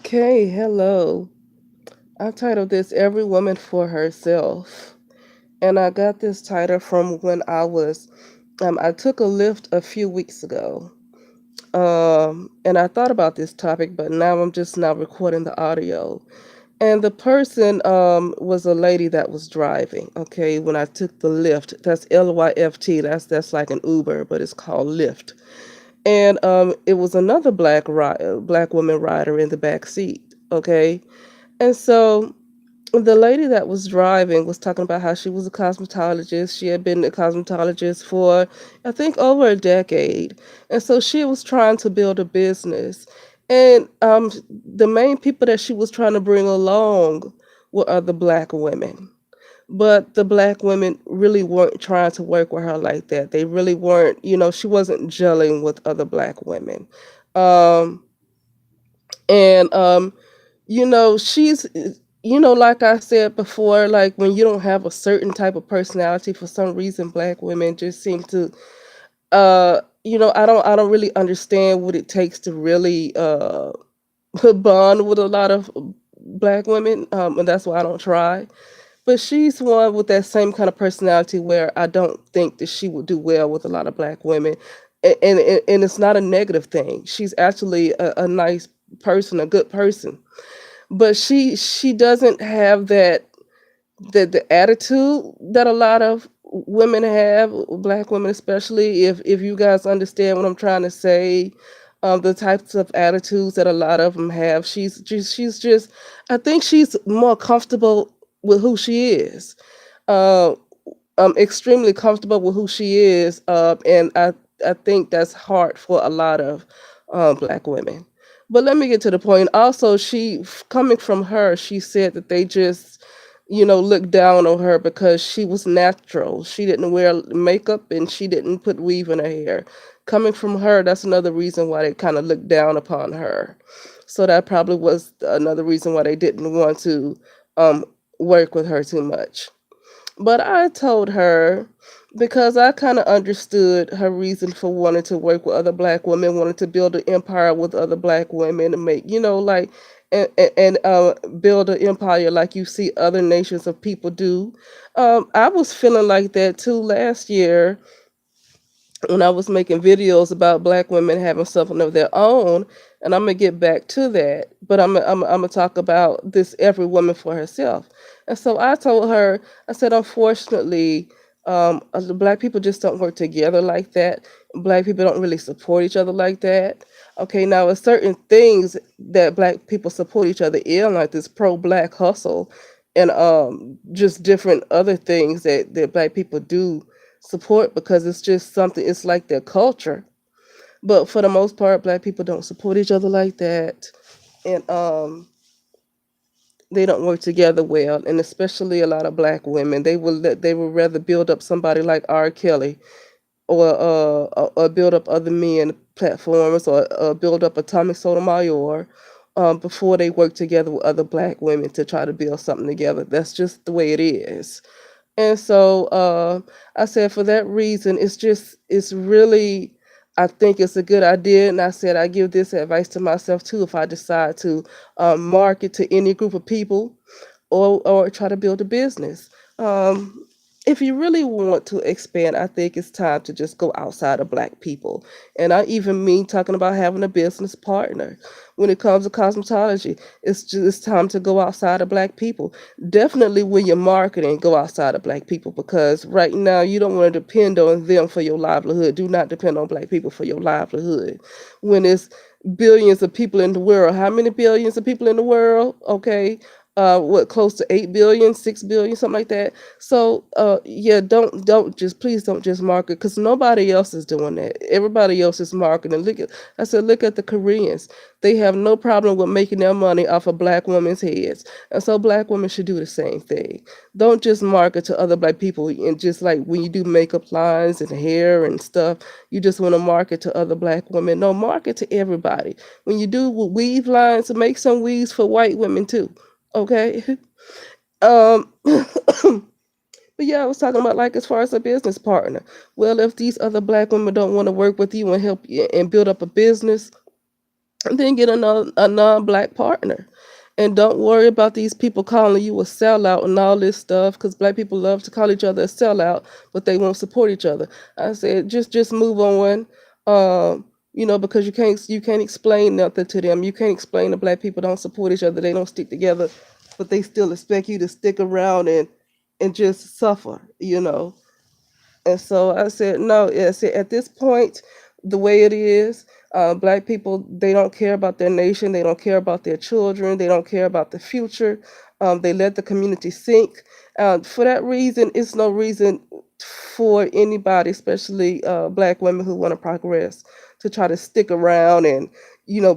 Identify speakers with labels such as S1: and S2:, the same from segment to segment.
S1: Okay, hello. I titled this Every Woman for Herself. And I got this title from when I took a lift a few weeks ago. And I thought about this topic, but now I'm just now recording the audio. And the person was a lady that was driving. Okay, when I took the lift, that's Lyft. That's like an Uber, but it's called Lyft. And it was another black woman rider in the back seat. Okay, and so the lady that was driving was talking about how she was a cosmetologist. She had been a cosmetologist for, I think, over a decade. And so she was trying to build a business. And the main people that she was trying to bring along were other black women. But the black women really weren't trying to work with her like that. They really weren't, she wasn't gelling with other black women. Um, and she's like I said before, like when you don't have a certain type of personality, for some reason black women just seem to I don't really understand what it takes to really bond with a lot of black women, and that's why I don't try. But she's one with that same kind of personality where I don't think that she would do well with a lot of black women. And it's not a negative thing. She's actually a nice person, a good person, but she doesn't have the attitude that a lot of women have, black women especially. If you guys understand what I'm trying to say, the types of attitudes that a lot of them have, she's just I think she's more comfortable with who she is. Uh, extremely comfortable with who she is, and I think that's hard for a lot of black women. But let me get to the point. Also, coming from her, she said that they just, looked down on her because she was natural. She didn't wear makeup and she didn't put weave in her hair. Coming from her, that's another reason why they kind of looked down upon her. So that probably was another reason why they didn't want to um, work with her too much. But I told her, because I kind of understood her reason for wanting to work with other black women, wanting to build an empire with other black women and make, like, and build an empire like you see other nations of people do. I was feeling like that too last year when I was making videos about black women having something of their own. And I'm gonna get back to that, but I'm gonna talk about this every woman for herself. And so I told her, I said, unfortunately, the black people just don't work together like that. Black people don't really support each other like that. Okay, now there's certain things that black people support each other in, like this pro-black hustle, and just different other things that black people do support because it's just something, it's like their culture. But for the most part, black people don't support each other like that. And they don't work together well, and especially a lot of black women, they would rather build up somebody like R. Kelly, or build up other men platforms, or build up Atomic Sotomayor, before they work together with other black women to try to build something together. That's just the way it is. And so I said, for that reason, it's really, I think it's a good idea. And I said, I give this advice to myself too if I decide to market to any group of people, or try to build a business. Um, if you really want to expand, I think it's time to just go outside of black people. And I even mean talking about having a business partner. When it comes to cosmetology, it's time to go outside of black people. Definitely when you're marketing, go outside of black people, because right now you don't want to depend on them for your livelihood. Do not depend on black people for your livelihood. When it's billions of people in the world, how many billions of people in the world? Okay, what, close to 8 billion, 6 billion, something like that. So yeah, don't just, please don't just market, because nobody else is doing that. Everybody else is marketing. Look at the Koreans. They have no problem with making their money off of black women's heads. And so black women should do the same thing. Don't just market to other black people, and just like when you do makeup lines and hair and stuff, you just want to market to other black women. No, market to everybody. When you do weave lines, make some weaves for white women too. Okay. But yeah, I was talking about, like, as far as a business partner. Well, if these other black women don't want to work with you and help you and build up a business, and then get a non-black partner. And don't worry about these people calling you a sellout and all this stuff, because black people love to call each other a sellout, but they won't support each other. I said, just move on. Because you can't explain nothing to them. You can't explain that black people don't support each other, they don't stick together, but they still expect you to stick around and just suffer. And so I said, no, I said, at this point, the way it is, black people, they don't care about their nation. They don't care about their children. They don't care about the future. They let the community sink. For that reason, it's no reason for anybody, especially black women who want to progress, to try to stick around and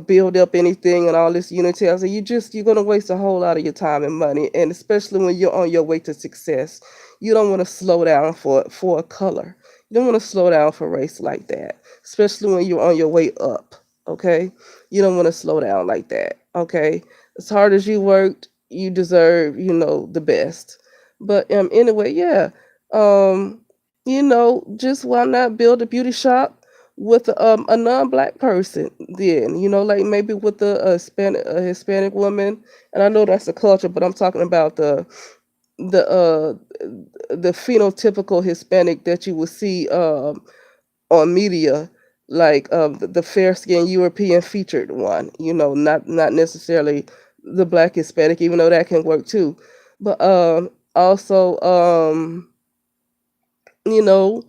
S1: build up anything and all this unity. I said, you're gonna waste a whole lot of your time and money, and especially when you're on your way to success, you don't want to slow down for a color. You don't want to slow down for race like that, especially when you're on your way up. Okay, you don't want to slow down like that. Okay, as hard as you worked, you deserve the best. But anyway, yeah, just why not build a beauty shop with a non-black person, then like maybe with a Hispanic woman. And I know that's a culture, but I'm talking about the phenotypical Hispanic that you will see on media, like the fair skinned European featured one. Not necessarily the black Hispanic, even though that can work too. But also, you know,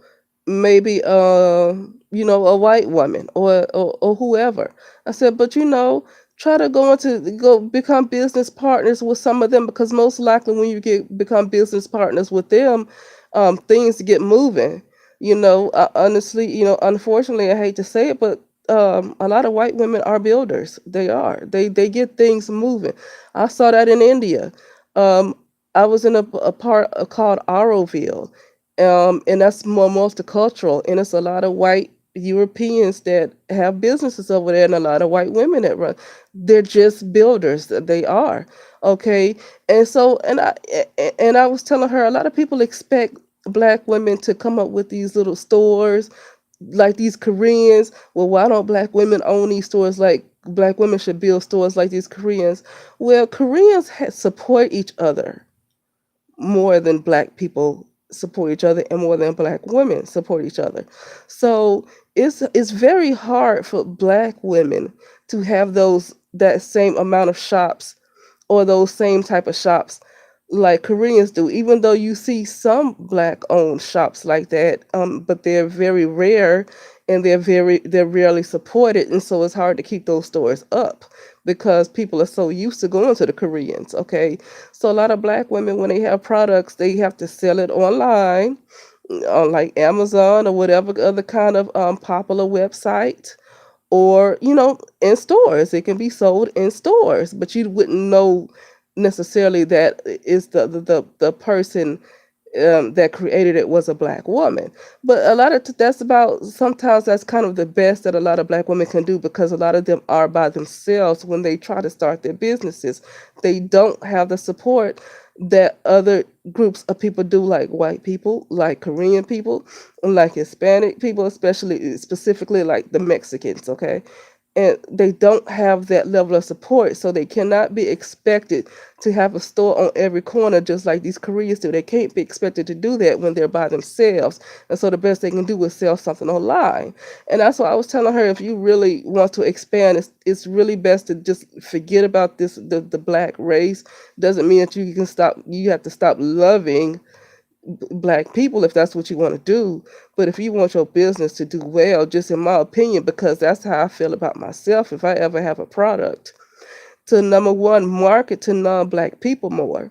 S1: maybe a white woman or whoever. I said, but try to go become business partners with some of them, because most likely when you become business partners with them, things get moving. Honestly, unfortunately, I hate to say it, but a lot of white women are builders. They are. They get things moving. I saw that in India. Um, I was in a part called Auroville, and that's more multicultural, and it's a lot of white Europeans that have businesses over there, and a lot of white women that run. They're just builders. They are. Okay. And so, and I was telling her, a lot of people expect black women to come up with these little stores like these Koreans. Well, why don't black women own these stores? Like black women should build stores like these Koreans. Well, Koreans support each other more than black people support each other, and more than black women support each other. So it's very hard for black women to have that same amount of shops, or those same type of shops like Koreans do, even though you see some black owned shops like that, but they're very rare, and they're rarely supported, and so it's hard to keep those stores up because people are so used to going to the Koreans. Okay, so a lot of black women, when they have products, they have to sell it online on like Amazon or whatever other kind of popular website, or in stores. It can be sold in stores, but you wouldn't know necessarily that is the person that created it was a black woman. But a lot of that's about, sometimes that's kind of the best that a lot of black women can do, because a lot of them are by themselves when they try to start their businesses. They don't have the support that other groups of people do, like white people, like Korean people, and like Hispanic people, especially specifically like the Mexicans. Okay, and they don't have that level of support, so they cannot be expected to have a store on every corner just like these Koreans do. They can't be expected to do that when they're by themselves, and so the best they can do is sell something online. And that's why I was telling her, if you really want to expand, it's really best to just forget about the black race. Doesn't mean that you have to stop loving black people if that's what you want to do. But if you want your business to do well, just in my opinion, because that's how I feel about myself, if I ever have a product, to number one, market to non-black people more.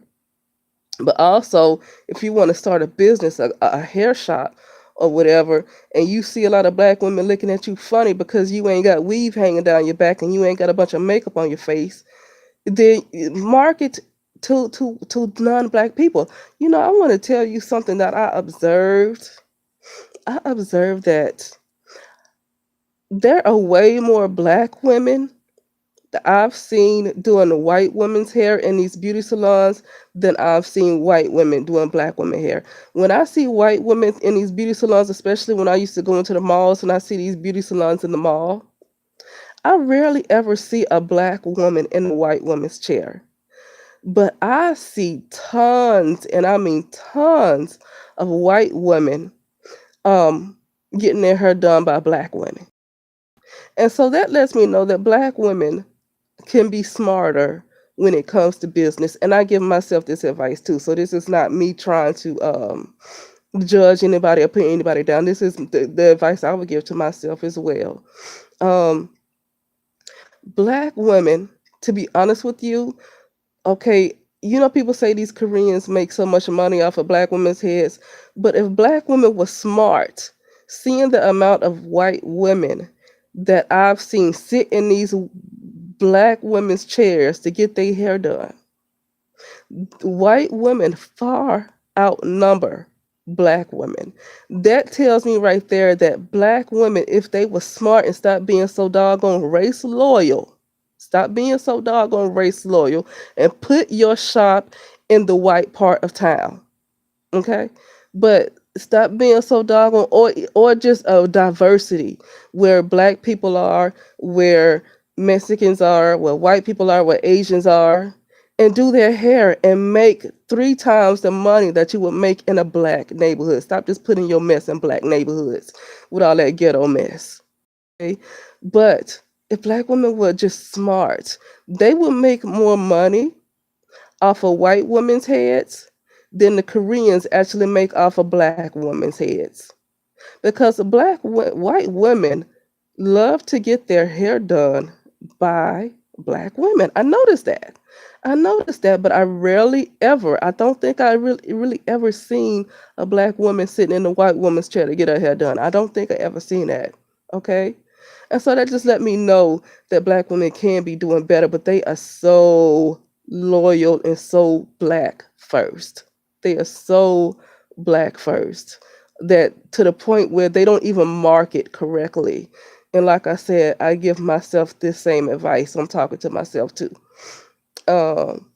S1: But also, if you want to start a business, a hair shop or whatever, and you see a lot of black women looking at you funny because you ain't got weave hanging down your back and you ain't got a bunch of makeup on your face, then market to non-black people. I want to tell you something that I observed. I observed that there are way more black women that I've seen doing the white women's hair in these beauty salons than I've seen white women doing black women hair. When I see white women in these beauty salons, especially when I used to go into the malls and I see these beauty salons in the mall, I rarely ever see a black woman in a white woman's chair, but I see tons, and I mean tons, of white women um, getting their hair done by black women. And so that lets me know that black women can be smarter when it comes to business. And I give myself this advice too. So this is not me trying to judge anybody or put anybody down. This is the advice I would give to myself as well. Um, Black women, to be honest with you, okay, people say these Koreans make so much money off of black women's heads, but if black women were smart, seeing the amount of white women that I've seen sit in these black women's chairs to get their hair done, white women far outnumber black women. That tells me right there that black women, if they were smart and stop being so doggone race loyal, and put your shop in the white part of town. Okay, but stop being so doggone, or just a diversity where black people are, where Mexicans are, where white people are, where Asians are, and do their hair and make 3 times the money that you would make in a black neighborhood. Stop just putting your mess in black neighborhoods with all that ghetto mess. Okay, but if black women were just smart, they would make more money off of white women's heads than the Koreans actually make off of black women's heads. Because white women love to get their hair done by black women. I noticed that. But I rarely ever, I don't think I really ever seen a black woman sitting in a white woman's chair to get her hair done. I don't think I ever seen that. Okay? And so that just let me know that black women can be doing better, but they are so loyal and so black first. They are so black first that to the point where they don't even market correctly. And like I said, I give myself this same advice. I'm talking to myself too. Um,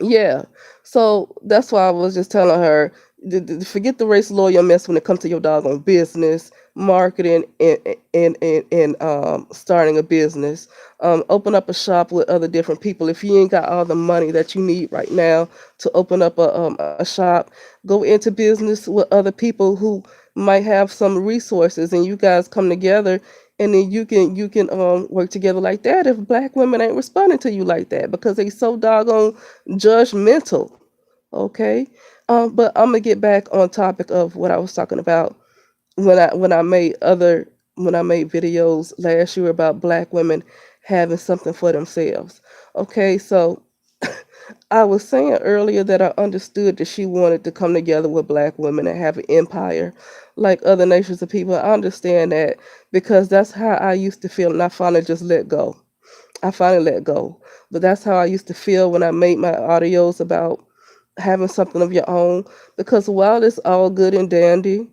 S1: yeah. So that's why I was just telling her, forget the race lawyer mess when it comes to your doggone business, marketing, and starting a business. Open up a shop with other different people. If you ain't got all the money that you need right now to open up a shop, go into business with other people who might have some resources, and you guys come together, and then you can work together like that. If black women ain't responding to you like that because they so doggone judgmental. Okay. But I'm gonna get back on topic of what I was talking about when I made videos last year about black women having something for themselves. Okay, so I was saying earlier that I understood that she wanted to come together with black women and have an empire like other nations of people. I understand that because that's how I used to feel, and I finally just let go. I finally let go. But that's how I used to feel when I made my audios about having something of your own. Because while it's all good and dandy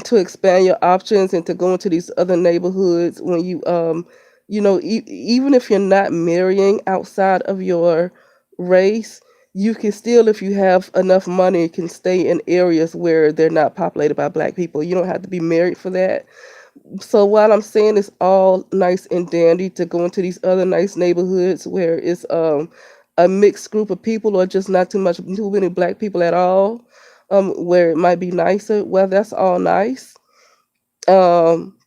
S1: to expand your options and to go into these other neighborhoods when even if you're not marrying outside of your race, you can still, if you have enough money, can stay in areas where they're not populated by black people. You don't have to be married for that. So while I'm saying it's all nice and dandy to go into these other nice neighborhoods where it's a mixed group of people or just not too many black people at all, where it might be nicer, well, that's all nice. Um,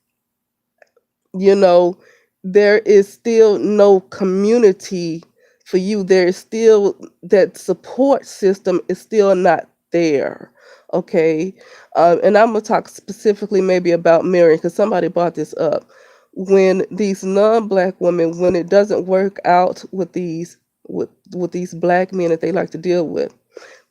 S1: you know, there is still no community for you. There is still that support system is still not there. Okay. And I'm gonna talk specifically maybe about marrying because somebody brought this up. When these non-black women, when it doesn't work out with these black men that they like to deal with,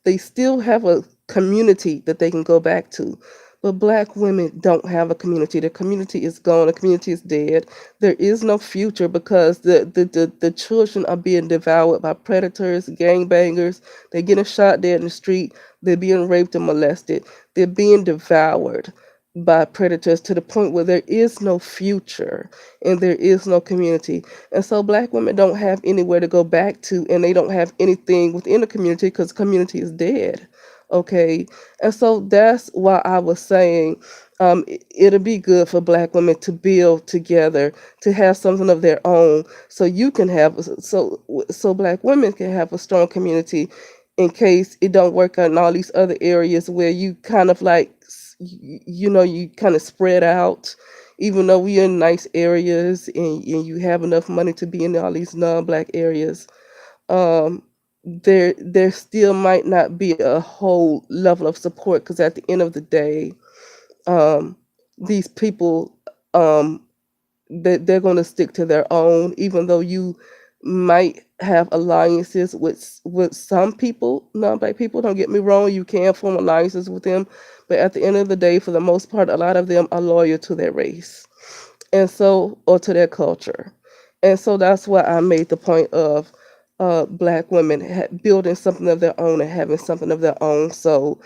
S1: they still have a community that they can go back to. But black women don't have a community. The community is gone. The community is dead. There is no future because the children are being devoured by predators, gangbangers. They're getting shot dead in the street. They're being raped and molested. They're being devoured by predators to the point where there is no future and there is no community. And so black women don't have anywhere to go back to, and they don't have anything within the community because the community is dead. Okay. And so that's why I was saying It'll be good for black women to build together, to have something of their own, so you can have so black women can have a strong community in case it don't work out in all these other areas where you kind of like you kind of spread out, even though we're in nice areas and you have enough money to be in all these non-black areas. um, there still might not be a whole level of support, because at the end of the day, um, these people, um, they're going to stick to their own, even though you might have alliances with some people, non-black people. Don't get me wrong, you can form alliances with them, but at the end of the day, for the most part, a lot of them are loyal to their race, and so, or to their culture, and so that's why I made the point of black women building something of their own and having something of their own, so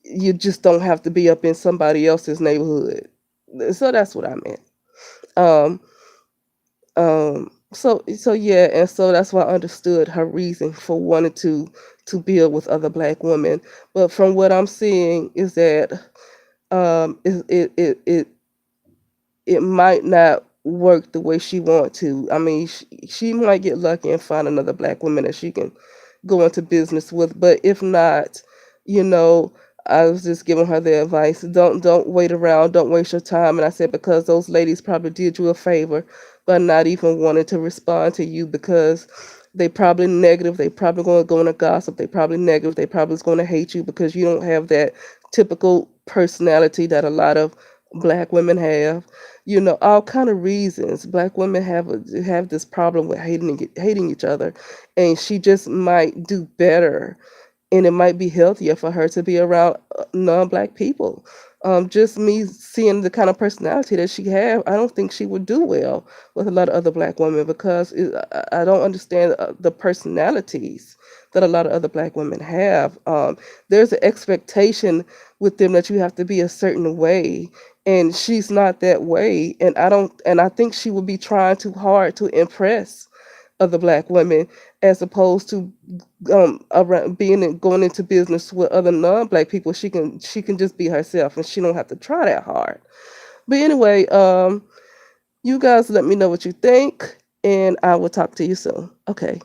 S1: you just don't have to be up in somebody else's neighborhood. So that's what I meant. Um, so yeah, and so that's why I understood her reason for wanting to build with other black women. But from what I'm seeing is that it might not work the way she want to. I mean, she might get lucky and find another black woman that she can go into business with, but if not, you know, I was just giving her the advice, don't wait around, don't waste your time. And I said, because those ladies probably did you a favor by not even wanting to respond to you, because they probably negative, they probably going to go into gossip, they probably negative, they probably is going to hate you because you don't have that typical personality that a lot of black women have. All kind of reasons black women have this problem with hating each other, and she just might do better, and it might be healthier for her to be around non-black people. Just me seeing the kind of personality that she have, I don't think she would do well with a lot of other black women, because I don't understand the personalities that a lot of other black women have. There's an expectation with them that you have to be a certain way, and she's not that way. And I think she would be trying too hard to impress other black women, as opposed to around being and going into business with other non-black people. She can just be herself, and she don't have to try that hard. But anyway, you guys let me know what you think, and I will talk to you soon. Okay.